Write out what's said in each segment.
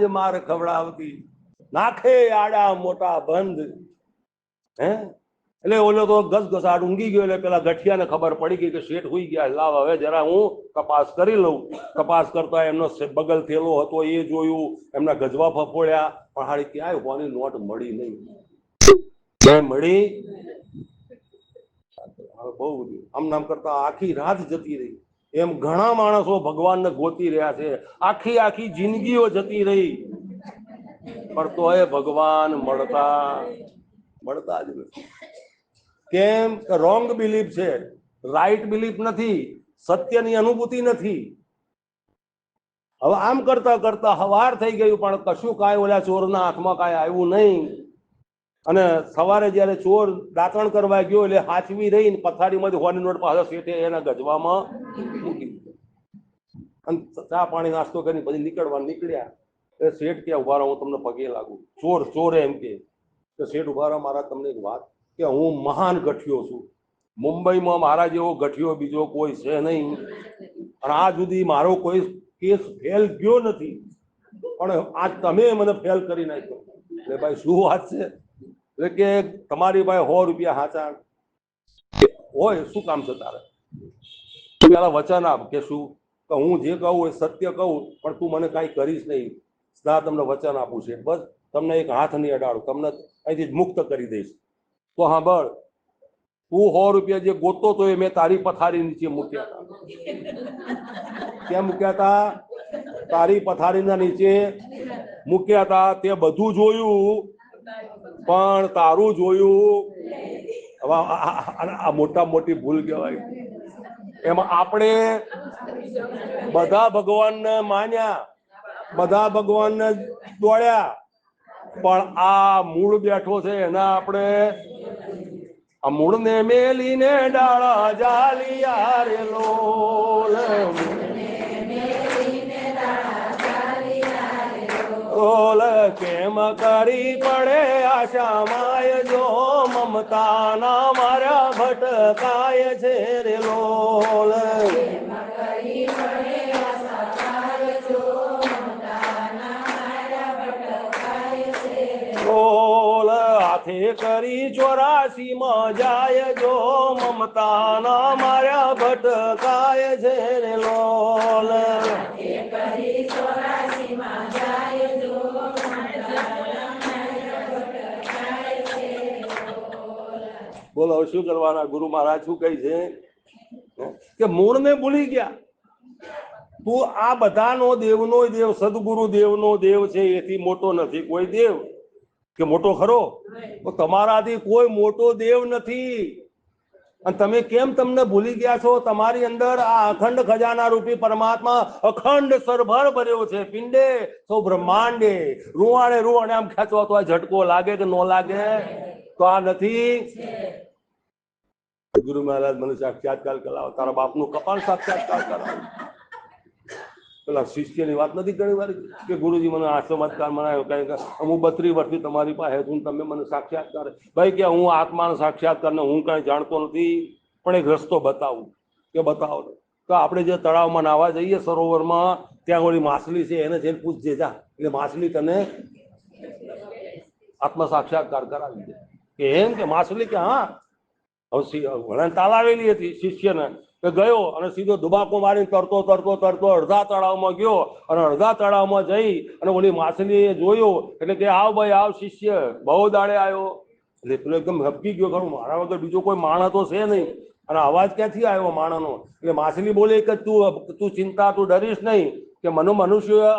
માર ખવડાવતી નાખે આડા મોટા બંધ હે એટલે ઓલો તો ગસગસાટ ઊંઘી ગયો એટલે પેલા ગઠિયાને ખબર પડી ગઈ કે શેઠ હુઈ ગયા. લાવ હવે જરા હું તપાસ કરી લઉં. તપાસ કરતા એમનો બગલ થેલો હતો એ જોયું, એમના ગજવા ફફોડ્યા, પણ હારી ક્યાંય હોવાની નોટ મળી નહીં. મળી બહુ આમ નામ કરતા આખી રાત જતી રહી. એમ ઘણા માણસો ભગવાનને ગોતી રહ્યા છે, આખી આખી જિંદગીઓ જતી રહી, પણ તો એ ભગવાન મળતા જ નથી. કેમ? રોંગ બિલીફ છે, રાઈટ બિલીફ નથી, સત્યની અનુભૂતિ નથી. હવે આમ કરતા કરતા હવાર થઈ ગયું પણ કશું કાંઈ ઓલા ચોરના હાથમાં કાંઈ આવ્યું નહીં. અને સવારે જયારે ચોર દાંતણ કરવા ગયો એટલે હાચવી રહીને પથારીમાંથી હોની નોટ પાછો શેઠે એના ગજવામાં મૂકી અને ચા પાણી નાસ્તો કરીને પછી નીકળ્યા. એ શેઠ કે ઉભા રહો, હું તમને પગે લાગુ. ચોરે એમ કે શેઠ ઉભા રહો, મારા તમને એક વાત કે હું મહાન ગઠિયો છું. મુંબઈમાં મારા જેવો ગઠિયો બીજો કોઈ છે નહીં, અને આ સુધી મારો કોઈ કેસ ફેલ ગયો નથી, પણ આજ તમે મને ફેલ કરી નાખ્યો. એટલે ભાઈ શું વાત છે? એટલે કે તમારી પાસે 100 રૂપિયા હાચા હોય, શું કામ છે તારે? પેલા વચન આપ કે શું? કે હું જે કહું એ સત્ય કહું, પણ તું મને કાંઈ કરીશ નહીં. સદા તમને વચન આપું છે, બસ તમને એક હાથ નહીં અડાડું, તમને અહીંથી મુક્ત કરી દઈશ. તો હા બળ, તું 100 રૂપિયા જે ગોતો તો એ મેં તારી પથારી નીચે મૂક્યા હતા. ક્યાં મૂક્યા હતા? તારી પથારીના નીચે મૂક્યા હતા. તે બધું જોયું પણ તારું જોયું. હવે આ મોટી ભૂલ કહેવાય. એમાં આપણે બધા ભગવાનને માન્યા, બધા ભગવાનને દોડ્યા, પણ આ મૂળ બેઠો છે એના આપણે આ મૂળને મેલીને ડાળા જાલિયા રે લોલ. ઓલ કેમ કરી પડે આશા માય જો મમતાના મારા ભટકાય છે રે લોલ. લોલ હાથે કરી 84 માં જાય જો મમતાના મારા ભટકાય છે રે લોલ. બોલો શું કરવાના? ગુરુ મહારાજ શું કહે છે કે મૂળને ભૂલી ગયા. તું આ બધાનો દેવનો દેવ, સદગુરુ દેવનો દેવ છે, એથી મોટો નથી કોઈ દેવ. કે મોટો ખરો? તો તમારાથી કોઈ મોટો દેવ નથી. અને તમે કેમ તમને ભૂલી ગયા છો? તમારી અંદર આ અખંડ ખજાના રૂપી પરમાત્મા અખંડ સરભર ભર્યો છે. પિંડે તો બ્રહ્માંડે, રૂવાણે આમ ખેંચવા તો આ ઝટકો લાગે કે ન લાગે? તો આ નથી. ગુરુ મહારાજ મને સાક્ષાત્કાર કરાવો, તારા બાપનું કપાળ સાક્ષાત્કાર કરાવો. પેલા શિષ્યની વાત નથી ઘણી વાર કે ગુરુજી મને આ ચમત્કાર મનાયો, કઈ હું 32 વર્ષથી તમારી પાસે છું, તમે મને સાક્ષાત્કાર. ભાઈ કે હું આત્માનો સાક્ષાત્કાર ને હું કઈ જાણતો નથી, પણ એક રસ્તો બતાવું. કે બતાવો. તો આપણે જે તળાવમાં નાવા જઈએ સરોવરમાં, ત્યાં ઓલી માછલી છે એને જઈને પૂછજે જા, એટલે માછલી તને આત્મ સાક્ષાત્કાર કરાવી દે. કે એમ કે માછલી કે હા. હવે તાલાવેલી હતી શિષ્યને, ગયો અને સીધો દુબાકો મારીને તરતો અડધા તળાવમાં ગયો, અને અડધા તળાવમાં જઈ અને ઓલી માછલીએ જોયું એટલે કે આવ ભાઈ આવ શિષ્ય, બહુ દાડે આવ્યો. એટલે પેલો એકદમ હબકી ગયો, ખરું મારા વગર બીજો કોઈ માણસ તો છે નહીં, અને અવાજ ક્યાંથી આવ્યો માણસનો? એટલે માછલી બોલે કે તું ચિંતા, તું ડરીશ નહીં, કે મનુષ્ય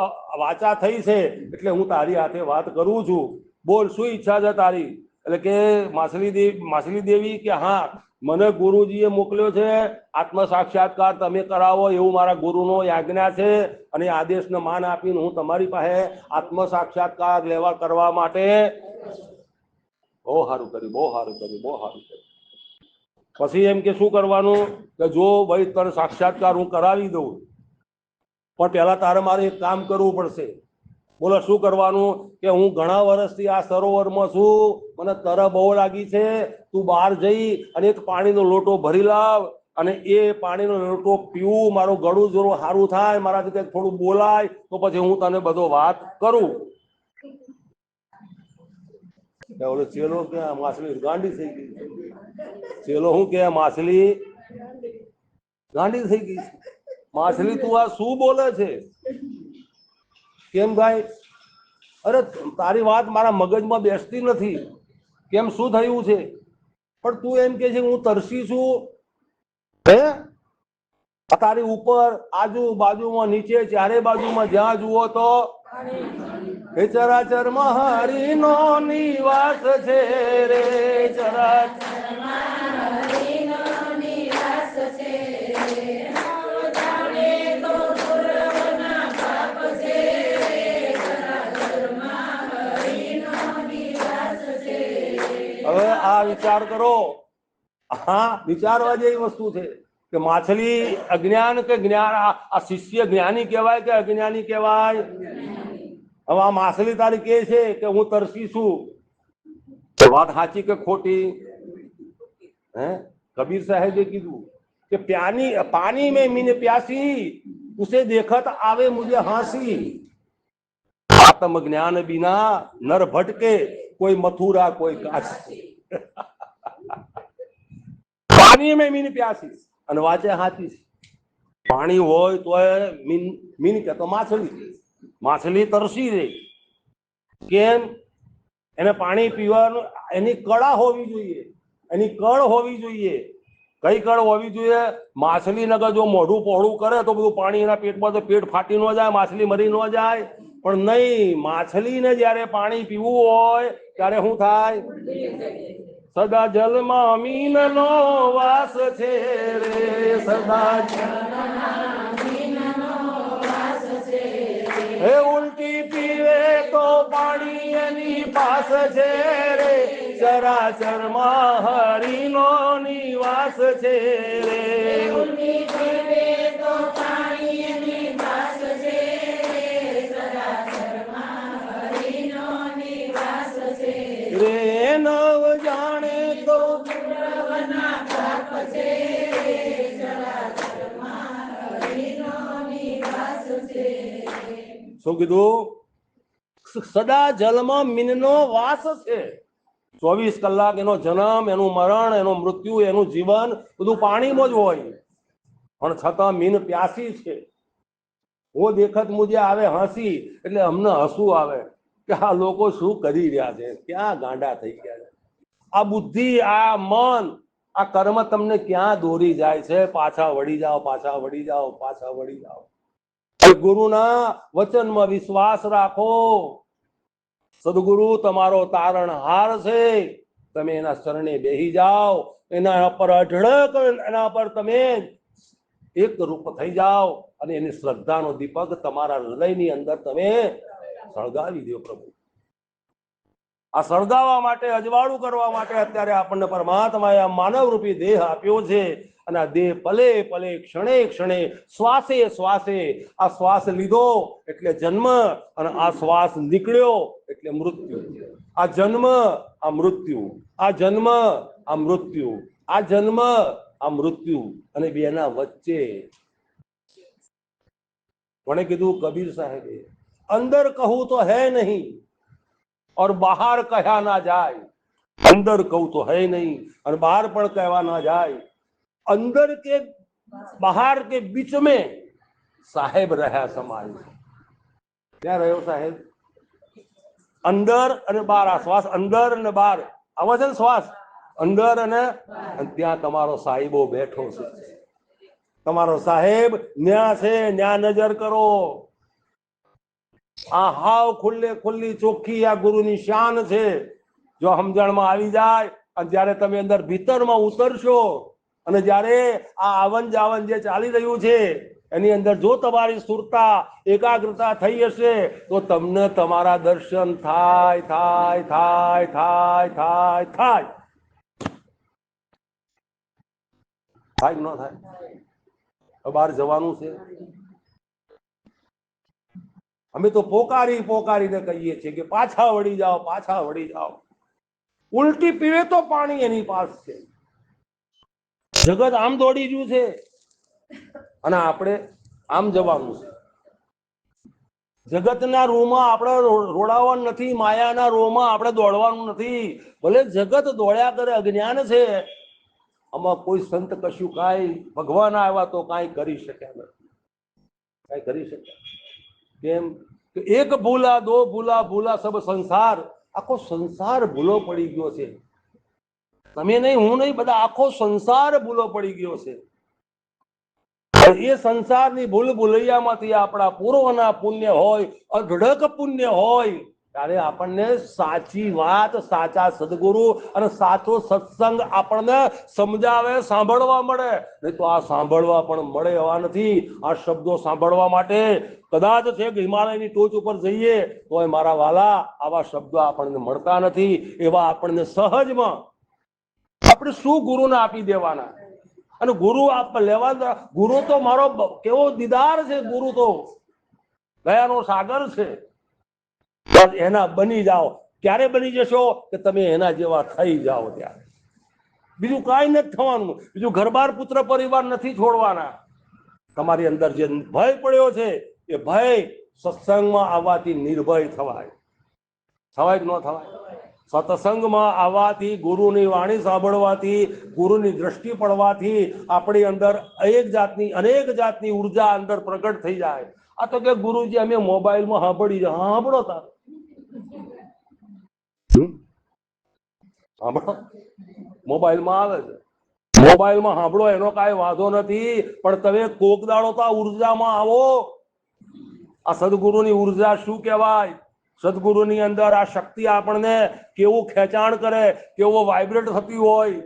વાચા થઈ છે એટલે હું તારી હાથે વાત કરું છું, બોલ શું ઈચ્છા છે તારી? એટલે કે માછલી દેવી કે હા, મને ગુરુજીએ મોકલ્યો છે, આત્મ સાક્ષાત્કાર તમે કરાવો એવું મારા ગુરુનો આજ્ઞા છે, અને આદેશને માન આપીને હું તમારી પાસે આત્મ સાક્ષાત્કાર કરવા માટે. બહુ સારું કર્યું. પછી એમ કે શું કરવાનું? કે જો ભાઈ તને સાક્ષાત્કાર હું કરાવી દઉં, પણ પહેલા તારે મારે એક કામ કરવું પડશે. બોલો શું કરવાનું? કે હું ઘણા વર્ષથી આ સરોવરમાં છું, મને તરસ બહુ લાગી છે, તું બહાર જઈ અને એક પાણીનો લોટો ભરી લાવ અને એ પાણીનો લોટો પીવું, મારું ગળું જોરું સારું થાય, મારાથી કંઈક થોડું બોલાય તો પછી હું તને બધો વાત કરું. ઓલો ચેલો કે માછલી ગાંડી થઈ ગઈ. ચેલો હું કે માછલી ગાંડી થઈ ગઈ. માછલી તું આ શું બોલે છે? કેમ ભાઈ? અરે તારી વાત મારા મગજમાં બેસતી નથી. કેમ, શું થયું છે? પણ તું એમ કે છે હું તરસી છું. હે, તારી ઉપર આજુબાજુમાં નીચે ચારે બાજુમાં જ્યાં જુઓ તો હે ચરાચરમાં હરિનો નિવાસ છે રે. ચરાચરમાં હરિનો નિવાસ છે. હવે આ વિચાર કરો. હા, વિચારવા જેવી વસ્તુ છે કે માછલી અજ્ઞાન કે જ્ઞાન? આ શિષ્ય જ્ઞાની કહેવાય કે અજ્ઞાની કહેવાય? હવે આ માછલી તારી કે છે કે હું તરસી છું, વાત સાચી કે ખોટી? હે, કબીર સાહેબે કીધું કે પાनी में मीन प्यासी उसे देखत आवे मुझे हंसी. आत्म ज्ञान बिना नर भटके, कोई मथुरा कोई काशी. पानी में मीन प्यासी અને વાચે હાચી. પાણી હોય તો મીન કે તો માછલી તરસી રહી. કેમ? એને પાણી પીવાનું એની કળા હોવી જોઈએ, એની કળ હોવી જોઈએ. કઈ કળ હોવી જોઈએ? માછલી નગર જો મોઢું પહોળું કરે તો બધું પાણી એના પેટમાં, તો પેટ ફાટી ન જાય, માછલી મરી ન જાય. પણ નહીં, માછલીને જ્યારે પાણી પીવું હોય ત્યારે શું થાય? સદા જલમાં મીનનો વાસ છે રે. સદા હે ઉલટી પીવે તો પાણી એની પાસ છે રે. ચરાચરમાં હરિનો નિવાસ છે રે. ઉલટી પીવે તો પાણી એની પાસ છે રે. ચરાચરમાં હરિનો નિવાસ છે રે. નવ જાણે તો પૂર્વના પાપ છે રે. ચરાચરમાં હરિનો નિવાસ છે. શું કીધું? સદા જલમાં મીનનો વાસ છે. 24 કલાક એનો જન્મ, એનું મરણ, એનું મૃત્યુ, એનું જીવન બધું પાણીમાં જ હોય. પણ છતાં મીન પ્યાસી છે. વો દેખત મુજે આવે હસી, એટલે અમને હસવું આવે કે આ લોકો શું કરી રહ્યા છે, ક્યાં ગાંડા થઈ ગયા છે. આ બુદ્ધિ, આ મન, આ કર્મ તમને ક્યાં દોરી જાય છે? પાછા વળી જાઓ, પાછા વળી જાઓ, પાછા વળી જાઓ. ગુરુના વચનમાં વિશ્વાસ રાખો. સદગુરુ તમારો તારણહાર છે. તમે એના શરણે બેહી જાઓ, એના પર અઢળક, એના પર તમે એક રૂપ થઈ જાઓ અને એની શ્રદ્ધાનો દીપક તમારા હૃદયની અંદર તમે સળગાવી દો. પ્રભુ આ સળગાવવા માટે, અજવાળું કરવા માટે અત્યારે આપણને પરમાત્માએ આ માનવ રૂપી દેહ આપ્યો છે. અને આ દેહ પલે પલે, ક્ષણે ક્ષણે, શ્વાસે શ્વાસે, આ શ્વાસ લીધો એટલે જન્મ, અને આ શ્વાસ નીકળ્યો એટલે મૃત્યુ. આ જન્મ, આ મૃત્યુ, આ જન્મ, આ મૃત્યુ, આ જન્મ, આ મૃત્યુ, અને બેના વચ્ચે કોણે કીધું? કબીર સાહેબે. અંદર કહું તો હૈ નહીં और बाहर कहा ना जाए. अंदर कहूं तो है नहीं और बाहर पण कहवा ना जाए. अंदर के बाहर के बीच में साहेब रहा समाज. क्या रहो साहेब? અંદર અને બહાર. આ શ્વાસ અંદર અને બહાર આવે છે ને, શ્વાસ અંદર અને ત્યાં તમારો સાહેબો બેઠો છે. તમારો સાહેબ ન્યા છે, ન્યા નજર કરો. આ હાવ ખુલ્લે ખુલ્લી ચોખ્ખી આ ગુરુની શાન છે. જો સમજણમાં આવી જાય અને જ્યારે તમે અંદર ભીતરમાં ઉતરશો અને જ્યારે આ આવન જાવન જે ચાલી રહ્યું છે એની અંદર જો તમારી સુરતા, એકાગ્રતા થઈ હશે તો તમને તમારા દર્શન થાય થાય થાય થાય થાય થાય થાય ન થાય? બહાર જવાનું છે. અમે તો પોકારી પોકારીને કહીએ છીએ કે પાછા વળી જાઓ, પાછા વળી જાઓ. ઉલટી પીવે તો પાણી એની પાસે છે. જગત આમ દોડી ગયું છે અને આપણે આમ જવાનું છે. જગતના રોમાં આપણે રોડાવાનું નથી, માયાના રોમાં આપણે દોડવાનું નથી. ભલે જગત દોડ્યા કરે, અજ્ઞાન છે, આમાં કોઈ સંત કશું કાંઈ ભગવાન આવ્યા તો કાંઈ કરી શક્યા નથી, કાંઈ કરી શક્યા. કેમ કે એક ભૂલા દો ભૂલા ભૂલા સબ સંસાર, આખો સંસાર ભૂલો પડી ગયો છે. તમે નહીં, હું નહીં, બધા આખો સંસાર ભૂલો પડી ગયો છે. એ સંસારની ભૂલ ભૂલૈયામાંથી આપણા પૂર્વના પુણ્ય હોય, અઢળક પુણ્ય હોય, ત્યારે આપણને સાચી વાત, સાચા સદગુરુ અને સાચો સત્સંગ આપણને સમજાવે, સાંભળવા મળે. નહીં તો આ સાંભળવા પણ મળે એવા નથી. આ શબ્દો સાંભળવા માટે કદાચ છે કે હિમાલયની ટોચ ઉપર જઈએ તો મારા વાલા આવા શબ્દો આપણને મળતા નથી. એવા આપણને સહજમાં આપણે શું ગુરુને આપી દેવાના? અને ગુરુ લેવા, ગુરુ તો મારો કેવો દીદાર છે. ગુરુ તો દયાનો સાગર છે. એના બની જાઓ. ક્યારે બની જશો? કે તમે એના જેવા થઈ જાઓ ત્યારે. બીજું કાંઈ નથી થવાનું. બીજું ઘરબાર પુત્ર પરિવાર નથી છોડવાના. તમારી અંદર જે ભય પડ્યો છે એ ભય સત્સંગમાં આવવાથી નિર્ભય થવાય. થવાય કે ન થવાય? સત્સંગમાં આવવાથી, ગુરુની વાણી સાંભળવાથી, ગુરુની દ્રષ્ટિ પડવાથી આપણી અંદર અનેક જાતની ઉર્જા અંદર પ્રગટ થઈ જાય. આ તો કે ગુરુજી અમે મોબાઈલમાં સાંભળી જાય. સાંભળો તાર, સાંભળો, મોબાઈલમાં આવે છે, મોબાઈલમાં સાંભળો, એનો કાંઈ વાંધો નથી. પણ તમે કોક દાડો તો આ ઉર્જામાં આવો. આ સદગુરુની ઉર્જા શું કહેવાય? સદગુરુની અંદર આ શક્તિ આપણને કેવું ખેંચાણ કરે, કેવો વાઇબ્રેટ થતી હોય,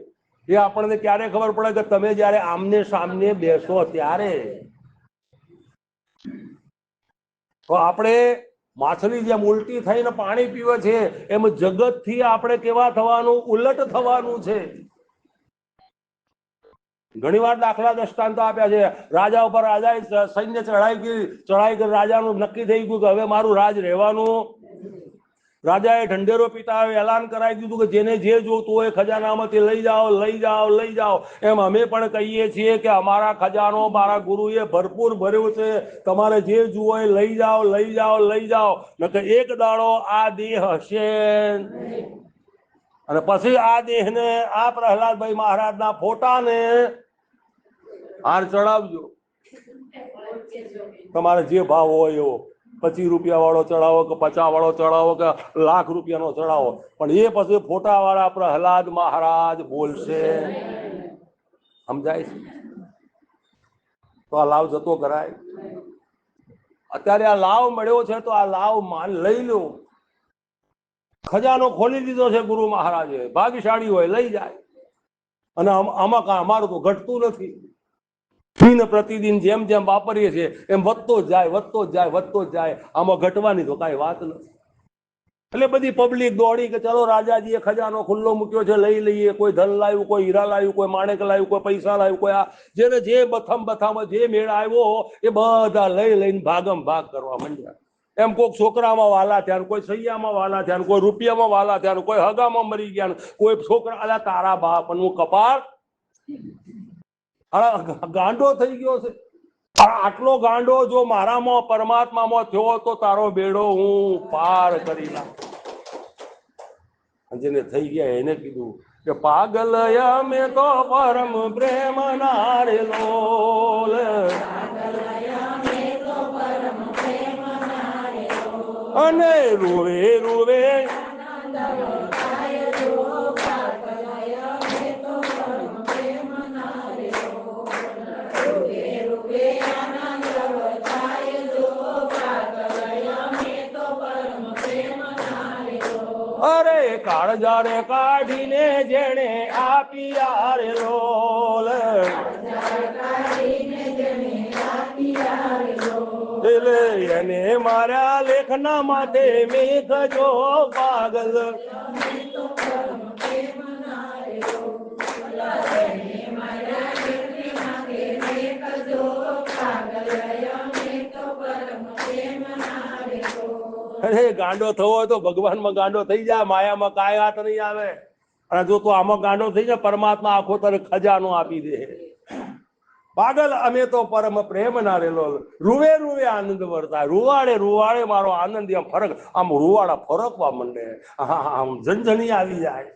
એ આપણને ક્યારે ખબર પડે? કે તમે જયારે આમને સામને બેસો ત્યારે. તો આપણે માછલી જેમ ઉલટી થઈને પાણી પીવે છે, એમ જગતથી આપણે કેવા થવાનું? ઉલટ થવાનું છે. ઘણી વાર દાખલા દ્રષ્ટાંતો આપ્યા છે. રાજા ઉપર રાજાએ સૈન્ય ચઢાઈ કરી, રાજાનું નક્કી થઈ ગયું કે હવે મારું રાજ રહેવાનું. રાજાએ ઢંઢેરો પીતા એલાન કરાવી દીધું કે જેને જે જોતું હોય ખજાનામાંથી લઈ જાઓ, લઈ જાઓ, લઈ જાઓ. એમ અમે પણ કહીએ છીએ કે અમારા ખજાનો મારા ગુરુએ ભરપૂર ભર્યો છે. તમારે જે જુઓ એ લઈ જાઓ, લઈ જાઓ, લઈ જાઓ. નકર એક દાડો આ દેહ હશે અને પછી આ દેહને, આ પ્રહલાદભાઈ મહારાજના ફોટાને હાર ચડાવજો. તમારે જે ભાવ હોય એવો, 25 રૂપિયા વાળો ચડાવો કે 50 વાળો ચડાવો કે લાખ રૂપિયાનો ચડાવો, પણ એ પછી ફોટા વાળા પ્રહલાદ મહારાજ બોલશે. સમજાય છે? તો આ લાવ જતો કરાય. અત્યારે આ લાવ મળ્યો છે તો આ લાવ લઈ લો. ખજાનો ખોલી દીધો છે ગુરુ મહારાજે. ભાગ્યશાળી હોય લઈ જાય. અને આમાં અમારું તો ઘટતું નથી. દિન પ્રતિદિન જેમ જેમ વાપરીએ છીએ એમ વધતો જ જાય, વધતો જ જાય, વધતો જ જાય. આમાં ઘટવાની તો કાંઈ વાત નથી. એટલે બધી પબ્લિક દોડી કે ચલો રાજાજીએ ખજાનો ખુલ્લો મૂક્યો છે, લઈ લઈએ. કોઈ ધન લાવ્યું, કોઈ હીરા લાવ્યું, કોઈ માણેક લાવ્યું, કોઈ પૈસા લાવ્યું, કોઈ આ જેને જે બથામાં જે મેળ આવ્યો એ બધા લઈ લઈને ભાગમ ભાગ કરવા માંડ્યા. એમ કોઈક છોકરામાં વાલા થયા, કોઈ સૈયામાં વાલા થયા, કોઈ રૂપિયામાં વાલા થયા, કોઈ હગામાં મરી ગયા, કોઈ છોકરા. અલા તારા બાપનું કપાળ ગાંડો થઈ ગયો છે. આટલો ગાંડો જો મારામાં પરમાત્મામાં થયો તો તારો બેડો હું પાર કરી નાખ. જેને થઈ ગયા એને કીધું કે પાગલ અમે તો પરમ પ્રેમ નારેલો, અને રૂવે રૂવે અરે કાળજા રે કાઢીને જેણે આપી આરેલો, એને મારા લેખના માથે મેઘ જો પાગલ. અરે ગાંડો થવો હોય તો ભગવાનમાં ગાંડો થઈ જાય. માયામાં કાંઈ હાથ નહીં આવે. અને જો તું આમાં ગાંડો થઈ જાય, પરમાત્મા આખો તને ખજાનો આપી દે. પાગલ અમે તો પરમ પ્રેમ ના રેલો, રૂવે રૂવે આનંદ વર્તાય. રૂવાડે રૂવાડે મારો આનંદ આમ ફરક, આમ રૂવાડા ફરકવા માંડે, આમ ઝંઝણી આવી જાય.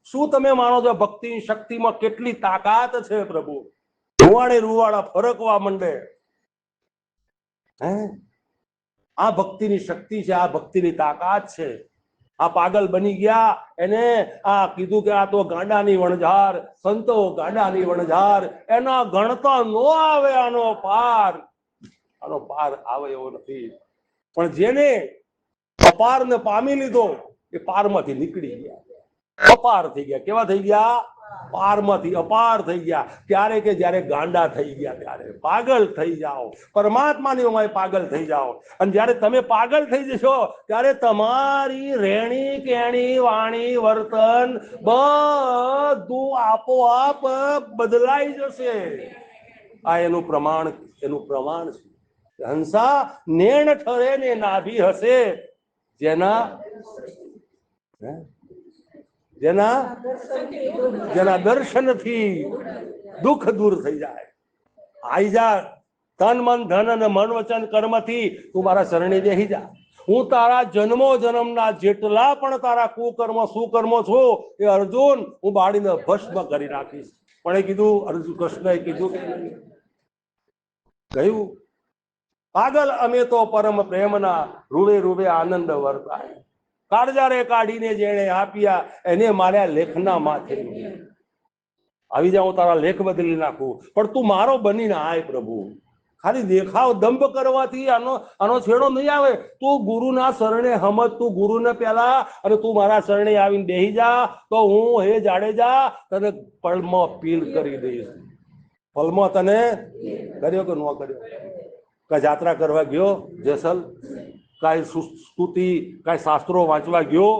શું તમે માનો છો ભક્તિની શક્તિમાં કેટલી તાકાત છે પ્રભુ? રૂવાડે રૂવાડા ફરકવા માંડે. હે, આ ભક્તિની શક્તિ છે, આ ભક્તિની તાકાત છે. આ પાગલ બની ગયા, એને આ કીધું કે આ તો ગાંડાની વણઝાર, સંતો ગાંડાની વણઝાર, એના ગણતા નો આવે આનો પાર. આનો પાર આવે એવો નથી. પણ જેને અપાર ને પામી લીધો એ પારમાંથી નીકળી ગયા, અપાર થઈ ગયા. કેવા થઈ ગયા? પારમાંથી અપાર થઈ ગયા. ત્યારે કે જ્યારે ગાંડા થઈ ગયા, ત્યારે પાગલ થઈ જાઓ, પરમાત્માની ઉમાય પાગલ થઈ જાઓ. અને જ્યારે તમે પાગલ થઈ જશો ત્યારે તમારી રેણી કેણી વાણી વર્તન બધું આપોઆપ બદલાઈ જશે. આ એનું પ્રમાણ છે. હંસા નેણ ઠરે ને નાભી હશે, જેના દર્શનથી દુઃખ દૂર થઈ જાય. આઈ જા, તન મન ધન અને મન વચન કર્મથી તું મારા શરણે બેહી જા. હું તારા જન્મો જન્મના જેટલા પણ તારા કુકર્મ સુકર્મો છો એ અર્જુન હું બાળીને ભસ્મ કરી નાખીશ. પણ એ કીધું, અર્જુન કૃષ્ણએ કીધું કે કહ્યું, પાગલ અમે તો પરમ પ્રેમના, રૂવે રૂવે આનંદ વર્તાય. કાળજારે કાઢીને જેણે આપ્યા એને માર્યા લેખના માથે. આવી જાઉં તારા લેખ બદલી નાખું, પણ તું મારો બનીને આય પ્રભુ. ખાલી દેખાવ દંભ કરવાથી આનો છેડો નહીં આવે. તું ગુરુના શરણે હમજ, તું ગુરુને પેલા અને તું મારા શરણે આવીને બેહી જા, તો હું હે જાડેજા તને પળમાં પીલ કરી દઈશ. પળમાં તને કર્યો કે ન કર્યો? કઈ જાત્રા કરવા ગયો જેસલ? કાંઈ સ્તુતિ, કાંઈ શાસ્ત્રો વાંચવા ગયો?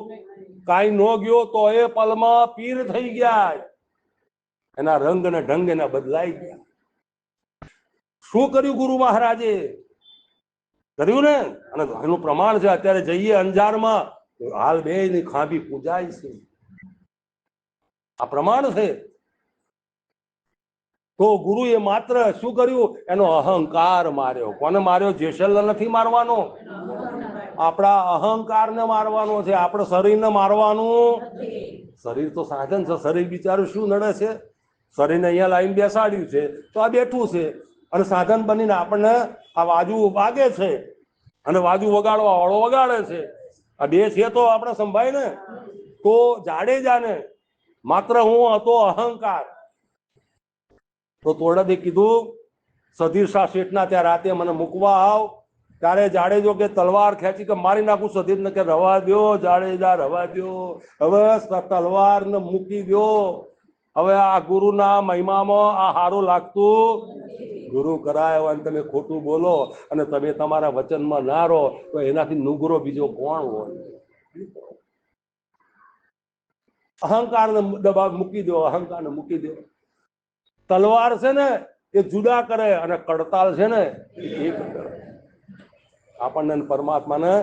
કાંઈ ન ગયો તો એ પલમાં પીર થઈ ગયા. એના રંગ અને ઢંગ એના બદલાઈ ગયા. શું કર્યું ગુરુ મહારાજે? કર્યું ને. અને એનું પ્રમાણ છે. અત્યારે જઈએ અંજારમાં, હાલ બે ની ખાંભી પૂજાય છે. આ પ્રમાણ છે. તો ગુરુએ માત્ર શું કર્યું? એનો અહંકાર માર્યો. કોને માર્યો? જેસલ નથી મારવાનો, આપણા અહંકારને મારવાનો છે. આપણે શરીરને મારવાનું. શરીર તો સાધન છે. શરીર બિચારું શું નડે છે? શરીરને અહીંયા લાવીને બેસાડ્યું છે તો આ બેઠું છે, અને સાધન બનીને આપણને આ વાજુ વાગે છે, અને વાજુ વગાડવા વાળો વગાડે છે. આ બે છે તો આપણે સંભાય ને. તો જાડેજાને માત્ર હું હતો અહંકાર. તો તોરડે કીધું, સધીર શાહ શેઠના ત્યાં રાતે મને મૂકવા આવ. ત્યારે જાડેજો કે તલવાર ખેંચી કે મારી નાખું. સધીર ને કે રવા દો જાડેજા, રવા દો. હવે તલવાર ને મૂકી દો. હવે આ ગુરુના મહિમામાં આ સારું લાગતું. ગુરુ કરાય અને તમે ખોટું બોલો અને તમે તમારા વચનમાં ના રહો તો એનાથી નુગરો બીજો કોણ હોય? અહંકારને દબાવ મૂકી દો, અહંકારને મૂકી દો. તલવાર છે ને એ જુદા કરે અને કડતાલ છે ને એક કરે. આપણને પરમાત્માને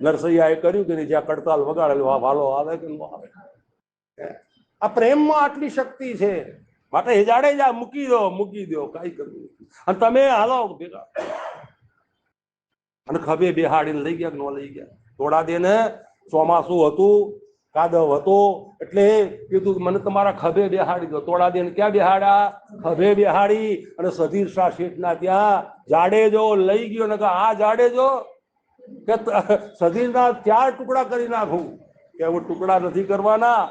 નરસૈયાએ કર્યું કે જ્યાં કડતાલ વગાડેલું આ વાલો આવે કે ન આવે. આ પ્રેમમાં આટલી શક્તિ છે. માટે એ જાડેજા મૂકી દો, મૂકી દો, કઈ કરવું. અને તમે હાલો ભેગા. અને ખભે બેહાડીને લઈ ગયા કે ન લઈ ગયા? તોડા દે ને. ચોમાસું હતું, કાદવ હતો, એટલે કીધું મને તમારા ખભે બેહાડી દો. તોડા દે ને ક્યાં બેહાડ્યા? ખભે બેહાડી. અને સધીર શાહ શેઠના ત્યાં જાડેજો લઈ ગયો ને આ જાડેજો કે સધીરના 4 ટુકડા કરી નાખું. કે હું ટુકડા નથી કરવાના,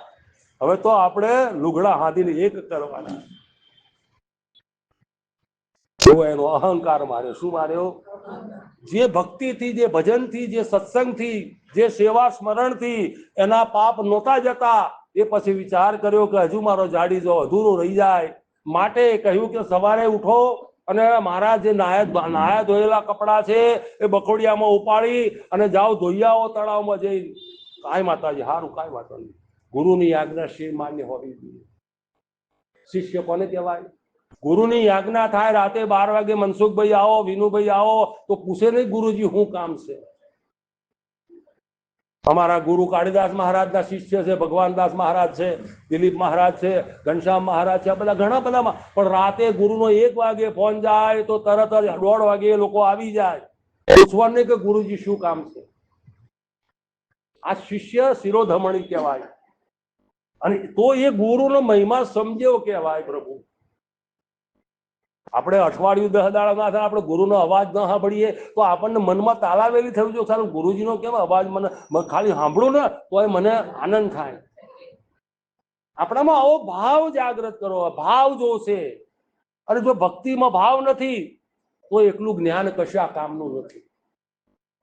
હવે તો આપણે લુગડા હાથીને એક કરવાના. એનો અહંકાર માર્યો. શું માર્યો? જે ભક્તિથી, જે ભજનથી, જે સત્સંગથી, જે સેવા સ્મરણથી એના પાપ નહોતા જતા, એ પછી વિચાર કર્યો કે હજુ મારો જાડીજો અધૂરો રહી જાય. માટે કહ્યું કે સવારે ઉઠો અને મારા જે નાયા ધોયેલા કપડા છે એ બખોડિયામાં ઉપાડી અને જાઓ ધોઈ આવો તળાવમાં જઈ. કાંઈ માતાજી, હારું, કાંઈ માતાજી. ગુરુની આજ્ઞા શિવ માન્ય હોવી જોઈએ. શિષ્ય કોને કહેવાય? ગુરુની આજ્ઞા થાય રાતે 12 વાગે મનસુખભાઈ આવો, વિનુભાઈ આવો, તો પૂછે નહીં ગુરુજી શું કામ છે? અમારા ગુરુ કાળીદાસ મહારાજના શિષ્ય છે, ભગવાનદાસ મહારાજ છે, દિલીપ મહારાજ છે, ઘનશ્યામ મહારાજ છે, આ બધા ઘણા બધામાં. પણ રાતે ગુરુનો 1 વાગે ફોન જાય તો તરત જ 1:30 વાગે લોકો આવી જાય. પૂછવાનું નહીં કે ગુરુજી શું કામ છે. આ શિષ્ય શિરોધમણી કહેવાય. અને તો એ ગુરુનો મહિમા સમજ્યો કહેવાય. પ્રભુ આપણે અઠવાડિયું 10 દાડા ના થાય, આપણે ગુરુનો અવાજ ન સાંભળીએ તો આપણને મનમાં તાલાવેલી થયું છે, સારું ગુરુજીનો કેમ અવાજ મને ખાલી સાંભળું ને તો મને આનંદ થાય. આપણામાં આવો ભાવ જાગૃત કરો, ભાવ જોશે. અને જો ભક્તિમાં ભાવ નથી તો એકલું જ્ઞાન કશા કામનું નથી.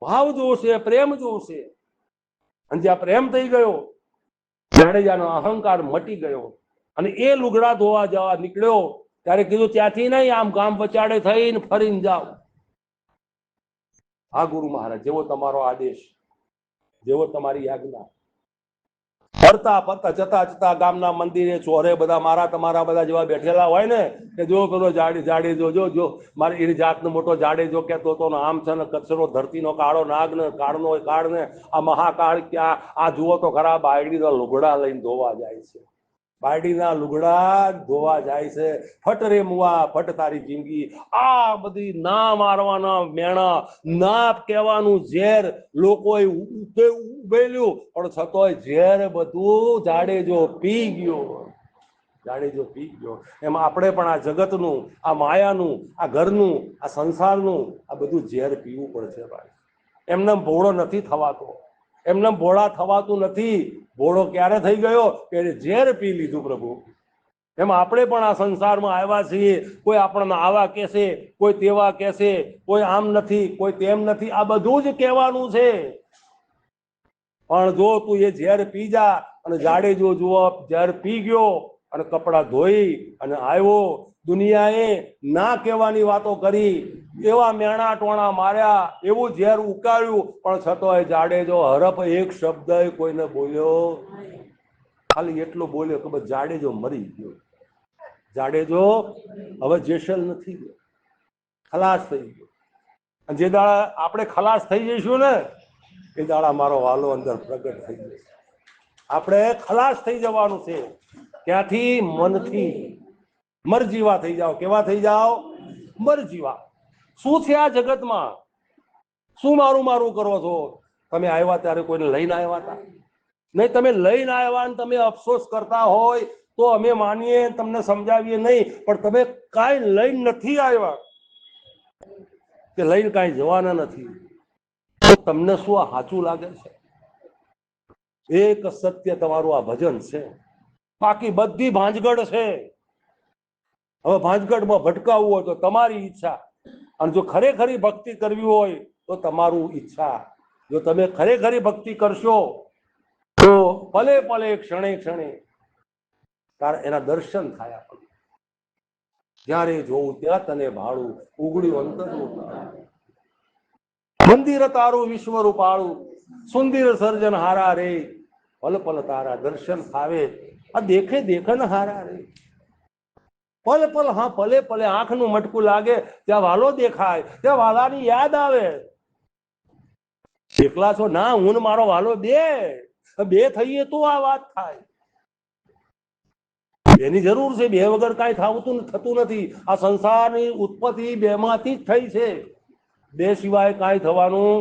ભાવ જોશે, પ્રેમ જોશે. અને જ્યાં પ્રેમ થઈ ગયો, જાડેજાનો અહંકાર મટી ગયો. અને એ લુગડા ધોવા જવા નીકળ્યો ત્યારે કીધું ત્યાંથી નહીં, આમ ગામ પચાડે થઈને ફરીને જાઓ. હા ગુરુ મહારાજ, જેવો તમારો આદેશ, જેવો તમારી આજ્ઞા. ફરતા ફરતા જતા જતા ગામના મંદિરે ચોરે બધા મારા તમારા બધા જેવા બેઠેલા હોય ને કે જો પેલો જાડેજો જો મારી એની જાતનો મોટો જાડેજો કહેતો હતો ને, આમ છે ને કચરો ધરતીનો કાળો નાગ ને કાળનો કાળ ને આ મહાકાળ ક્યાં, આ જુઓ તો ખરા બાયડીના લુગડા લઈને ધોવા જાય છે. બાયડીના લુગડા ધોવા જાય છે. ફટ રે મુવા ફટ તારી જિંદગી. આ બધી ના મારવાના મેણા, ના કહેવાનું ઝેર લોકોએ ઉભેલ્યું, પણ છતોય ઝેર બધું જાડેજો પી ગયો. જાડેજો પી ગયો. એમ આપણે પણ આ જગતનું, આ માયાનું, આ ઘરનું, આ સંસારનું આ બધું ઝેર પીવું પડશે ભાઈ. એમને ભોળો નથી થવાતો, એમને ભોળા થવાતું નથી. ભોળો ક્યારે થઈ ગયો કે ઝેર પી લીધું પ્રભુ. એમ આપણે પણ આ સંસારમાં આવ્યા છીએ. કોઈ આપણને આવા કહેશે, કોઈ તેવા કહેશે, કોઈ આમ નથી, કોઈ તેમ નથી, આ બધું જ કહેવાનું છે. પણ જો તું એ ઝેર પી જા. અને જાડેજો જુઓ ઝેર પી ગયો અને કપડાં ધોઈ અને આવ્યો. દુનિયાએ ના કહેવાની વાતો કરી, એવા મેણા ટોણા માર્યા, એવું ઝેર ઉકાળ્યું, પણ છતાંય જાડેજો હરફ એક શબ્દ કોઈને બોલ્યો. ખાલી એટલું બોલ્યો કે બસ જાડેજો મરી ગયો. જાડેજો હવે જેસલ નથી ગયો, ખલાસ થઈ ગયો. અને જે દાડા આપણે ખલાસ થઈ જઈશું ને એ દાડા મારો વાલો અંદર પ્રગટ થઈ જશે. આપણે ખલાસ થઈ જવાનું છે. ત્યાંથી મનથી મરજીવા થઈ જાઓ. કેવા થઈ જાઓ? મરજીવા. શું છે આ જગતમાં? શું મારું મારું કરો છો? તમે આવ્યા ત્યારે કોઈને લઈને આવ્યા હતા નહીં? તમે લઈને આવ્યા ને તમે અફસોસ કરતા હોય તો અમે માનીએ, તમને સમજાવીએ નહીં. પણ તમે કાંઈ લઈને નથી આવ્યા કે લઈને કાંઈ જવાના નથી, તો તમને શું આ સાચું લાગે છે? એક સત્ય તમારું આ ભજન છે, બાકી બધી ભાંજગડ છે. હવે ભાંજગડમાં ભટકાવવું હોય તો તમારી ઈચ્છા, અને જો ખરેખરી ભક્તિ કરવી હોય તો તમારું ઈચ્છા. જો તમે ખરેખરી ભક્તિ કરશો તો ભલે ભલે ક્ષણે ક્ષણે તારા એના દર્શન થાય. આપણને જ્યારે જોવું ત્યાં તને ભાડું, ઉગડ્યું અંતરનું મંદિર તારું વિશ્વ રૂપાળું, સુંદર સર્જન હારા રે. પલ પલ તારા દર્શન થાવે, આ દેખે દેખન હારા રે. પલ પલ, હા પલે પલે આંખનું મટકું લાગે ત્યાં વાલો દેખાય, ત્યાં વાલાની યાદ આવે. એકલા છો ના, હું મારો વાલો બે થઈએ તો આ વાત થાય. એની જરૂર છે. બે વગર કાંઈ થતું નથી. આ સંસારની ઉત્પત્તિ બેમાંથી જ થઈ છે. બે સિવાય કાંઈ થવાનું.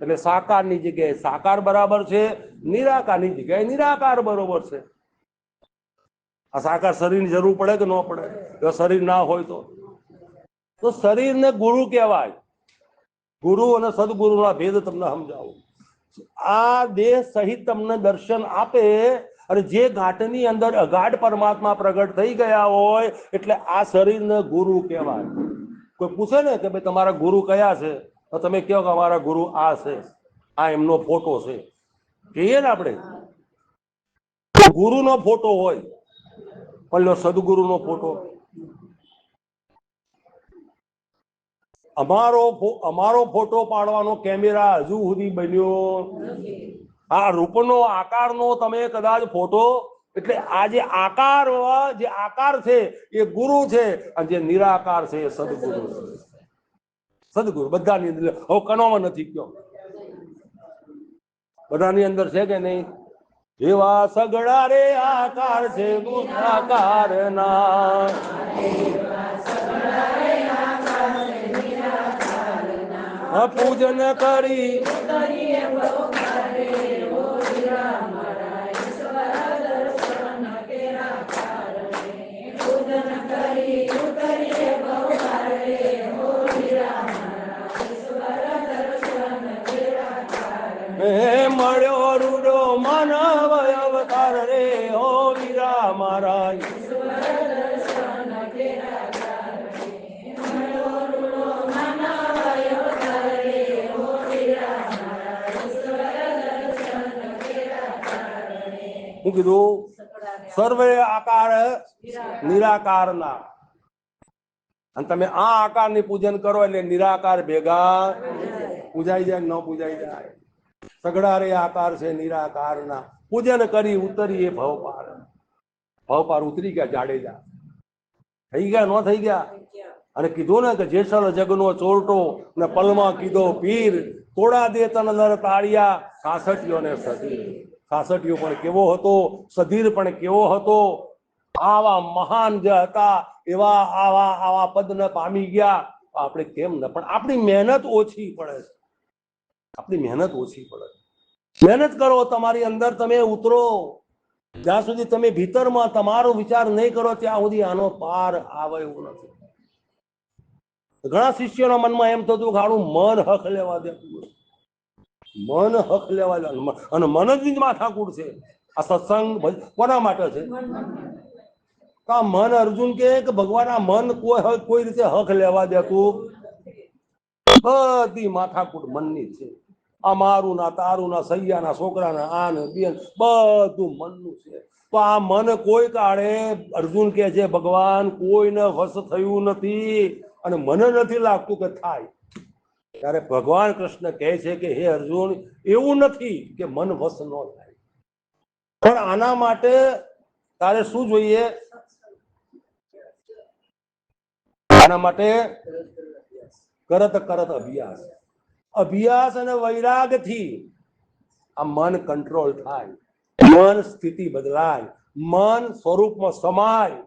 એટલે સાકારની જગ્યાએ સાકાર બરાબર છે, નિરાકારની જગ્યાએ નિરાકાર બરોબર છે. આ સાકાર શરીરની જરૂર પડે કે ન પડે? જો શરીર ના હોય તો શરીરને ગુરુ કહેવાય. ગુરુ અને સદગુરુના ભેદ તમને સમજાવું. આ દેહ સહિત તમને દર્શન આપે, અને જે ઘાટની અંદર અગાઢ પરમાત્મા પ્રગટ થઈ ગયા હોય એટલે આ શરીરને ગુરુ કહેવાય. કોઈ પૂછે ને કે ભાઈ તમારા ગુરુ કયા છે, તો તમે કહો કે અમારા ગુરુ આ છે, આ એમનો ફોટો છે, કહીએ ને આપણે. ગુરુનો ફોટો હોય, પણ સદગુરુનો ફોટો. અમારો ફોટો પાડવાનો કેમેરા હજુ સુધી બન્યો. આ રૂપનો આકારનો તમે કદાચ ફોટો, એટલે આ જે આકાર છે એ ગુરુ છે, અને જે નિરાકાર છે એ સદગુરુ છે. સદગુરુ બધાની અંદર. હવે કનોમાં નથી ગયો. બધાની અંદર છે કે નહીં? એવા સગડા રે આકાર છે નિરાકાર ના, પૂજન કરી મળ્યો રૂડો માનવ અવતાર રે હો વીરા મારા, હું કીધું? સર્વે આકાર નિરાકાર ના, અને તમે આ આકારની પૂજન કરો એટલે નિરાકાર ભેગા પૂજાઈ જાય, ન પૂજાઈ જાય? સગડા રે આકાર છે નિરાકાર ના, પૂજન કરી ઉતરી એ ભવપાર. ભવપાર ઉતરી ગયા જાડેજા, થઈ ગયા ન થઈ ગયા? અને કીધું ને કે જેસલ જગનો ચોરટો ને પલમાં કીધો પીર, તોડા દે તન નર તાળિયા, 66 ને સધીર. 66 પણ કેવો હતો, સધીર પણ કેવો હતો. આવા મહાન જે હતા એવા આવા પદને પામી ગયા. આપણે કેમ ન? પણ આપણી મહેનત ઓછી પડે છે, આપણી મહેનત ઓછી પડે. મહેનત કરો, તમારી અંદર તમે ઉતરો. જ્યાં સુધી તમે ભીતરમાં તમારો વિચાર નહીં કરો ત્યાં સુધી આનો પાર આવે એવું નથી. ઘણા શિષ્યોના મનમાં એમ થતું કે આનું મન હક લેવા દેતું, મન હક લેવા દે, અને મન જ માથાકૂટ છે. આ સત્સંગ કોના માટે છે? આ મન, અર્જુન કે ભગવાન આ મન કોઈ રીતે હક લેવા દેતું? બધી માથાકૂટ મનની છે. આ મારું ના તારું ના સૈયાના છોકરાના આ ને બેન બધું મનનું છે. તો આ મન કોઈ કાળે, અર્જુન કે છે, ભગવાન કોઈને વશ થયું નથી, અને મને નથી લાગતું કે થાય. ત્યારે ભગવાન કૃષ્ણ કહે છે કે હે અર્જુન, એવું નથી કે મન વશ ન થાય, પણ આના માટે તારે શું જોઈએ? આના માટે કરત અભ્યાસ, અભ્યાસ અને વૈરાગ થી આ મન કંટ્રોલ થાય, મન સ્થિતિ બદલાય, મન સ્વરૂપમાં સમાય.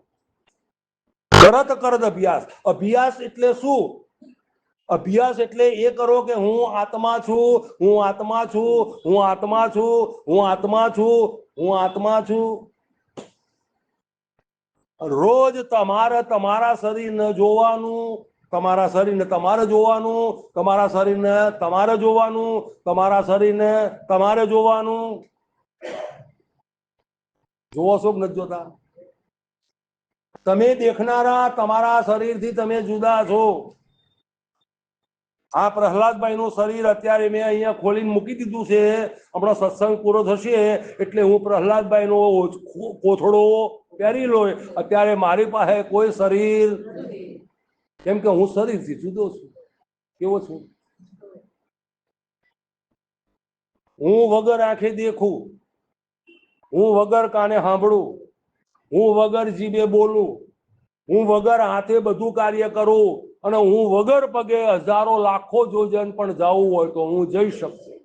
કરત અભ્યાસ. અભ્યાસ એટલે શું? અભ્યાસ એટલે એ કરો કે હું આત્મા છું, હું આત્મા છું, હું આત્મા છું, હું આત્મા છું, હું આત્મા છું. રોજ તમારે તમારા શરીરને જોવાનું, તમારા શરીરને તમારે જોવાનું, તમારા શરીરને તમારે જોવાનું, તમારા શરીરને તમારે જોવાનું. જોવો છો કે નથી જોતા? તમે દેખનારા તમારા શરીરથી તમે જુદા છો. આ પ્રહલાદભાઈ નું શરીર અત્યારે મેં અહીંયા ખોલીને મૂકી દીધું છે. હમણાં સત્સંગ પૂરો થશે એટલે હું પ્રહલાદભાઈ નો કોથળો પહેરી લો. અત્યારે મારી પાસે કોઈ શરીર, કેમ કે હું શરીરથી જુદો છું. કેવો છું? હું વગર આંખે દેખું, હું વગર કાને સાંભળું, હું વગર જીભે બોલું, હું વગર હાથે બધું કાર્ય કરું, અને હું વગર પગે હજારો લાખો જોજન પણ જવું હોય તો હું જઈ શકું.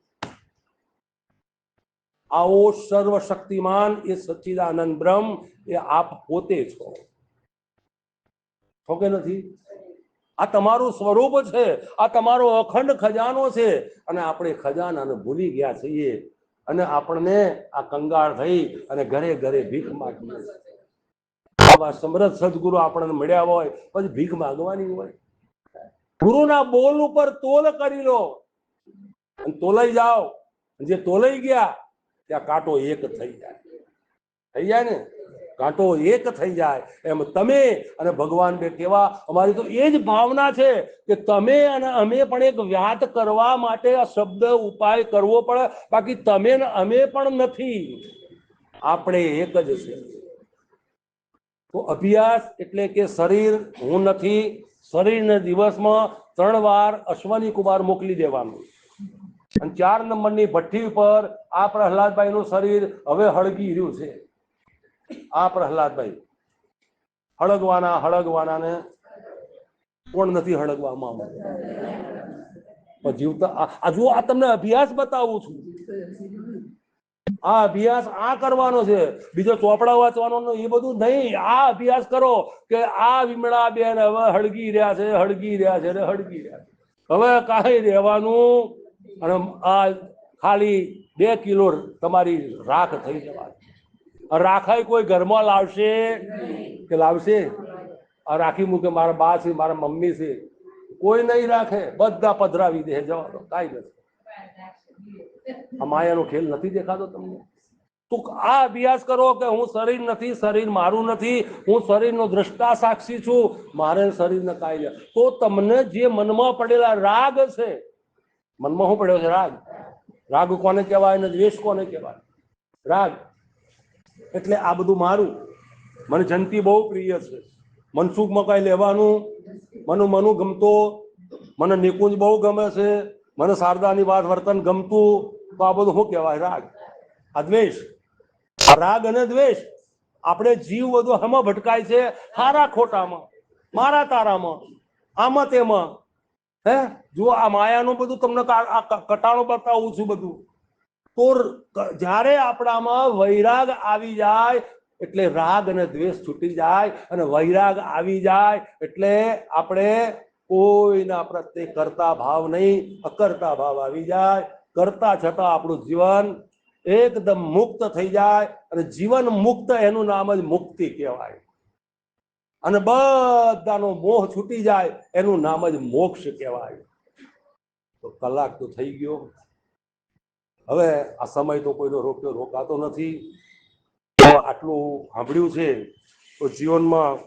આવો સર્વશક્તિમાન એ સચ્ચિદાનંદ બ્રહ્મ એ આપ પોતે છો કે નથી? આ તમારું સ્વરૂપ છે, આ તમારો અખંડ ખજાનો છે. અને આપણે ખજાનાને ભૂલી ગયા છીએ, અને આપણને આ કંગાળ થઈ અને ઘરે ઘરે ભીખ માંગીએ. આવા સમર્થ સદગુરુ આપણને મળ્યા હોય પછી ભીખ માંગવાની હોય? ગુરુના બોલ ઉપર તોલ કરી લો અને તોલાઈ જાઓ. જે તોલાઈ ગયા ત્યાં કાંટો એક થઈ જાય ને? કાંટો એક થઈ જાય એમ તમે અને ભગવાન બે કેવા. અમારી તો એ જ ભાવના છે કે તમે અને અમે પણ એક વ્યાત કરવા માટે આ શબ્દ ઉપાય કરવો પડે. બાકી તમે ને અમે પણ નથી, આપણે એક જ છે. તો અભ્યાસ એટલે કે શરીર હું નથી, શરીરને દિવસમાં 3 વાર અશ્વની કુમાર મોકલી દેવાનું. અને 4 નંબરની ભઠ્ઠી પર આ પ્રહલાદભાઈ નું શરીર હવે હળગી રહ્યું છે. આ પ્રહલાદભાઈ હળગવાના ને કોણ નથી હળગવામાં આવતું? જીવતા આ જો આ તમને અભ્યાસ બતાવું છું. આ અભ્યાસ આ કરવાનો છે, બીજો ચોપડા વાંચવાનો એ બધું નહીં. આ અભ્યાસ કરો કે આ વિમળા બેન હવે હળગી રહ્યા છે, હળગી રહ્યા છે, હળગી રહ્યા છે. હવે કાંઈ રહેવાનું. અને આ ખાલી 2 કિલો તમારી રાખ થઈ જવાની. રાખાય કોઈ ઘરમાં લાવશે કે લાવશે? આ રાખી મૂકે મારા બા છે, મારા મમ્મી છે, કોઈ નહીં રાખે. બધા પધરાવી દે જવાનો, કાંઈ નથી. આ માયાનો ખેલ નથી દેખાતો તમને? તો આ અભ્યાસ કરો કે હું શરીર નથી, શરીર મારું નથી, હું શરીરનો દ્રષ્ટા સાક્ષી છું, મારે શરીરને કાંઈ લે. તો તમને જે મનમાં પડેલા રાગ છે, મનમાં શું પડ્યો છે? રાગ. રાગ કોને કહેવાય ને દ્વેષ કોને કહેવાય? રાગ. એટલે આ બધું મારું. મને જંતી બહુ પ્રિય છે, મનસુખમાં કાંઈ લેવાનું. મનું ગમતો, મને નિકુંજ બહુ ગમે છે, મને શારદાની વાત વર્તન ગમતું. તો આ બધું શું કહેવાય? રાગ. આ દ્વેષ. રાગ અને દ્વેષ. આપણે જીવ બધું હમાં ભટકાય છે? હારા ખોટામાં, મારા તારામાં, આમાં તેમાં. હે જુઓ, આ માયાનું બધું તમને કટાણો બતાવું છું બધું. તો જ્યારે આપણામાં વૈરાગ આવી જાય એટલે રાગ અને દ્વેષ છૂટી જાય. અને વૈરાગ આવી જાય એટલે આપણે કોઈના પ્રત્યે કરતા ભાવ નહીં, અકર્તા ભાવ આવી જાય. કરતા છતાં આપણું જીવન એકદમ મુક્ત થઈ જાય. અને જીવન મુક્ત એનું નામ જ મુક્તિ કહેવાય. અને બધાનો મોહ છૂટી જાય એનું નામ જ મોક્ષ કહેવાય. તો કલાક તો થઈ ગયો. હવે આ સમય તો કોઈનો રોકાતો નથી. આટલું સાંભળ્યું છે તો જીવનમાં